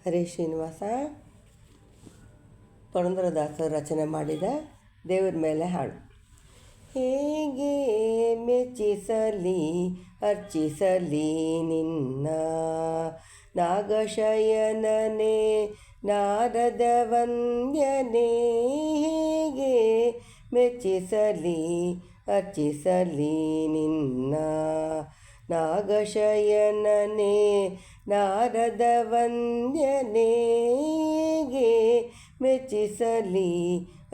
ಹರೇ ಶ್ರೀನಿವಾಸ ಪುರಂದರದಾಸರು ರಚನೆ ಮಾಡಿದ ದೇವರ ಮೇಲೆ ಹಾಡು. ಹೇಗೆ ಮೆಚ್ಚಿಸಲಿ ಅರ್ಚಿಸಲಿ ನಿನ್ನ ನಾಗಶಯನನೇ ನಾರದ ವಂದ್ಯನೇ, ಹೇಗೆ ಮೆಚ್ಚಿಸಲಿ ಅರ್ಚಿಸಲಿ ನಿನ್ನ ನಾಗಶಯನನೇ ನಾರದ ವಂದ್ಯನೇ, ಹೇಗೆ ಮೆಚ್ಚಿಸಲಿ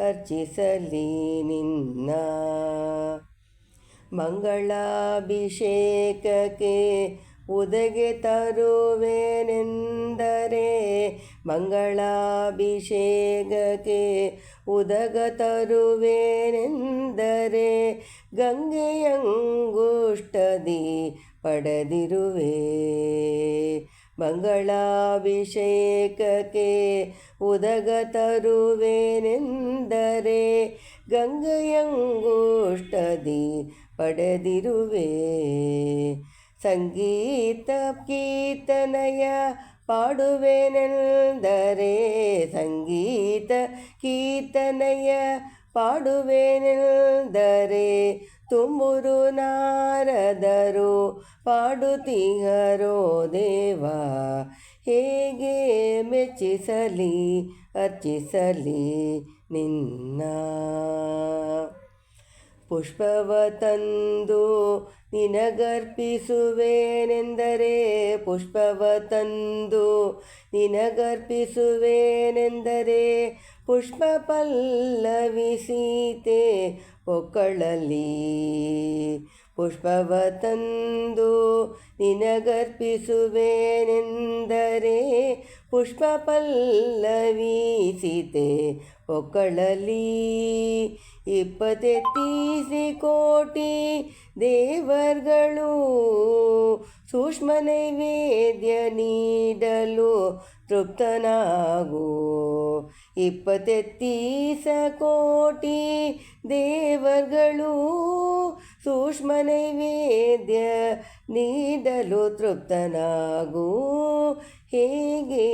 ಅರ್ಚಿಸಲಿ ನಿನ್ನ ಮಂಗಳಾಭಿಷೇಕಕ್ಕೆ ಉದಗೆ ತರುವೆನೆಂದರೆ, ಮಂಗಳಾಭಿಷೇಕಕ್ಕೆ ಉದಗ ತರುವೆನೆಂದರೆ ಗಂಗೆಯಂಗುಷ್ಟದಿ ಪಡೆದಿರುವೆ. ಮಂಗಳಾಭಿಷೇಕಕ್ಕೆ ಉದಗ ತರುವೆನೆಂದರೆ ಗಂಗೆಯಂಗುಷ್ಟದಿ ಪಡೆದಿರುವೆ. ಸಂಗೀತ ಕೀರ್ತನಯ ಪಾಡುವೆನೆಂದರೆ, ಸಂಗೀತ ಕೀರ್ತನಯ ಪಾಡುವೆನೆಂದರೆ ತುಂಬುರು ನಾರದರು ಪಾಡುತ್ತಿಹರೋ ದೇವ, ಹೇಗೆ ಮೆಚ್ಚಿಸಲಿ ಅರ್ಚಿಸಲಿ ನಿನ್ನ ಪುಷ್ಪವ ತಂದು ನಿನಗರ್ಪಿಸುವೆನೆಂದರೆ, ಪುಷ್ಪವ ತಂದು ನಿನಗರ್ಪಿಸುವೆನೆಂದರೆ ಪುಷ್ಪ ಪಲ್ಲವಿಸೀತೆ ಒಕ್ಕಳಲಿ. ಪುಷ್ಪವ ತಂದು ನಿನಗರ್ಪಿಸುವೆನೆಂದರೆ ಪುಷ್ಪ ಪಲ್ಲವಿಸೀತೆ ಒಕ್ಕಳಲಿ. 23 ಕೋಟಿ ದೇವರುಗಳು ಸೂಕ್ಷ್ಮ ನೈವೇದ್ಯ ನೀಡಲು ತೃಪ್ತನಾಗು. 23 ಕೋಟಿ ದೇವರುಗಳು ಸೂಕ್ಷ್ಮ ನೈವೇದ್ಯ ನೀಡಲು ತೃಪ್ತನಾಗು. ಹೇಗೆ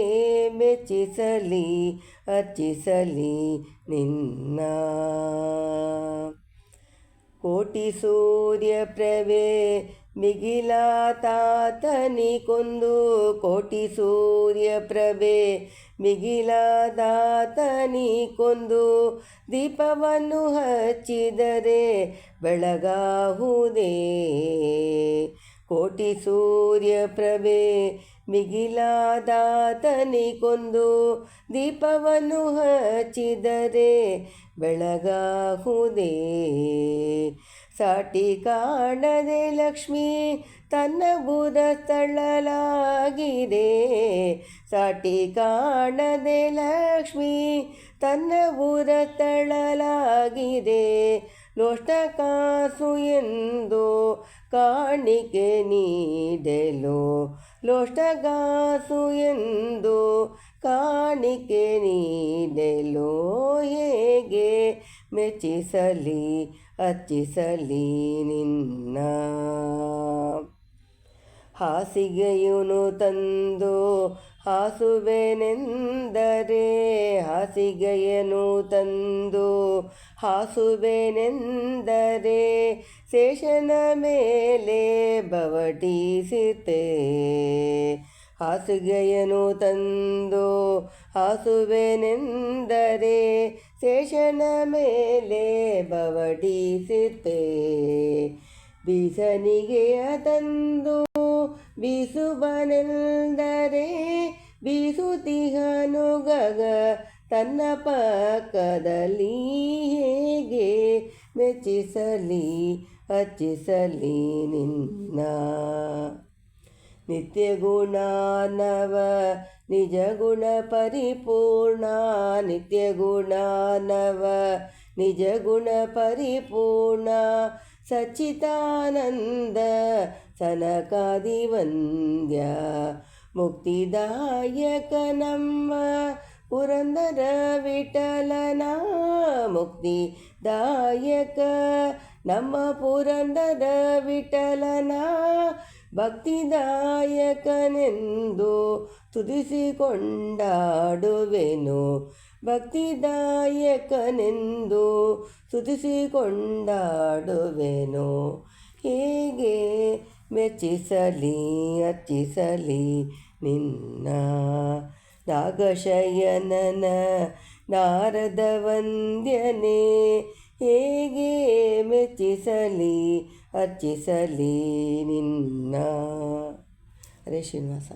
ಮೆಚ್ಚಿಸಲಿ ಅರ್ಚಿಸಲಿ ನಿನ್ನ ಕೋಟಿ ಸೂರ್ಯ ಪ್ರಭೆ ಮಿಗಿಲಾತಾತನಿಕೊಂದು, ಕೋಟಿ ಸೂರ್ಯ ಪ್ರಭೆ ಮಿಗಿಲಾದಾತನಿಕೊಂದು ದೀಪವನ್ನು ಹಚ್ಚಿದರೆ ಬೆಳಗಾಹುದೇ. ಕೋಟಿ ಸೂರ್ಯ ಪ್ರಭೆ ಮಿಗಿಲಾದಾತನಿಕೊಂದು ದೀಪವನ್ನು ಹಚ್ಚಿದರೆ ಬೆಳಗಾಹುದೇ. ಸಾಟಿ ಕಾಣದೆ ಲಕ್ಷ್ಮಿ ತನ್ನ ಬುಧ ತಳ್ಳಲಾಗಿದೆ, ಸಾಟಿ ಕಾಣದೆ ಲಕ್ಷ್ಮಿ ತನ್ನ ಬುಧ ತಳ್ಳಲಾಗಿದೆ. ಲೋಷ್ಟ ಕಾಸು ಎಂದು ಕಾಣಿಕೆ ನೀಡಲು, ಲೋಷ್ಟ ಕಾಸು ಎಂದು ಕಾಣಿಕೆ ನೀಡಲು ಹೇಗೆ ಮೆಚ್ಚಿಸಲಿ ಅರ್ಚಿಸಲಿ ನಿನ್ನ ಹಾಸಿಗೆಯುನು ತಂದು ಹಾಸುವೆನೆಂದರೆ, ಹಾಸಿಗೆಯನು ತಂದು ಹಾಸುವೆನೆಂದರೆ ಶೇಷನ ಮೇಲೆ ಬವಟಿಸಿತೆ. ಹಾಸಿಗೆಯನು ತಂದು ಹಾಸುವೆನೆಂದರೆ ಶೇಷನ ಮೇಲೆ ಬವಟಿಸಿತೆ. ಬೀಸನಿಗೆಯ ತಂದು ಬೀಸುವನೆಂದರೆ ಬೀಸುತ್ತಿಹನು ಗಗ ತನ್ನ ಪಕ್ಕದಲ್ಲಿ, ಹೇಗೆ ಮೆಚ್ಚಿಸಲಿ ಅರ್ಚಿಸಲಿ ನಿನ್ನ ನಿತ್ಯ ಗುಣಾನವ ನಿಜ ಗುಣ ಪರಿಪೂರ್ಣ, ನಿತ್ಯ ಗುಣಾನವ ನಿಜ ಗುಣ ಪರಿಪೂರ್ಣ ಸಚ್ಚಿದಾನಂದ ಸನಕಾದಿ ವಂದ್ಯ. ಮುಕ್ತಿದಾಯಕ ನಮ್ಮ ಪುರಂದರ ವಿಠಲನ, ಮುಕ್ತಿದಾಯಕ ನಮ್ಮ ಪುರಂದರ ವಿಠಲನ ಭಕ್ತಿದಾಯಕನೆಂದು ತುದಿಸಿಕೊಂಡಾಡುವೆನು. ಭಕ್ತಿದಾಯಕನೆಂದು ಸ್ತುತಿಸಿಕೊಂಡಾಡುವೆನು. ಹೇಗೆ ಮೆಚ್ಚಿಸಲಿ ಅರ್ಚಿಸಲಿ ನಿನ್ನ ನಾಗಶಯನನ ನಾರದ ವಂದ್ಯನೇ. ಹೇಗೆ ಮೆಚ್ಚಿಸಲಿ ಅರ್ಚಿಸಲಿ ನಿನ್ನ. ಹರೇ ಶ್ರೀನಿವಾಸ.